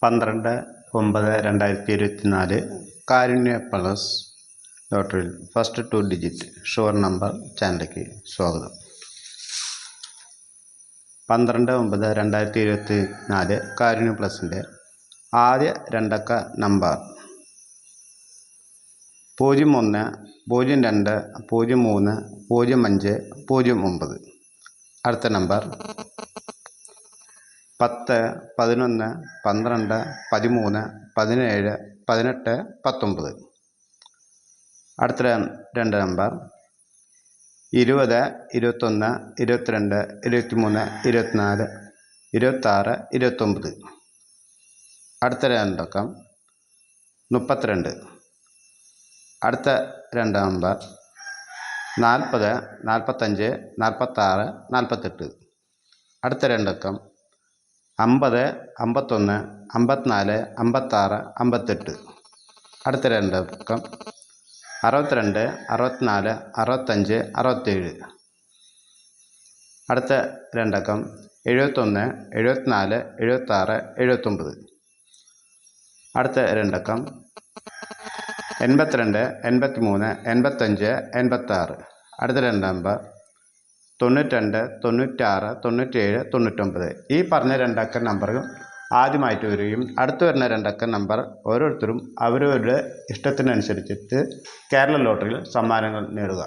12/9/2024 Karunya plus ലോട്ടറിയിൽ first 2 digit sure number ചാനലിലേക്ക് സ്വാഗതം. 12/9/2024 കാരുണ്യ പ്ലസിൻ്റെ ആദ്യ രണ്ടക്ക നമ്പർ 01 02 03 05 09. അടുത്ത നമ്പർ 10 11 12 13 17 18 19. അടുത്ത രണ്ട് നമ്പർ 20 21 22 23 24 26 29. അടുത്ത രണ്ടക്കം 32. അടുത്ത രണ്ട് നമ്പർ 40 45 46 48. അടുത്ത രണ്ടക്കം 50 51 54 56 58. അടുത്ത രണ്ടക്കം 62 64 65 67. അടുത്ത രണ്ടക്കം 71 74 76 79. അടുത്ത രണ്ടക്കം 82 83 85 86. അടുത്ത രണ്ട് നമ്പർ 92 96 97 99. ഈ പറഞ്ഞ രണ്ടക്ക നമ്പറുകൾ ആദ്യമായിട്ട് വരികയും അടുത്ത് വരുന്ന രണ്ടക്ക നമ്പർ ഓരോരുത്തരും അവരവരുടെ ഇഷ്ടത്തിനനുസരിച്ചിട്ട് കേരള ലോട്ടറിയിൽ സമ്മാനങ്ങൾ നേടുക.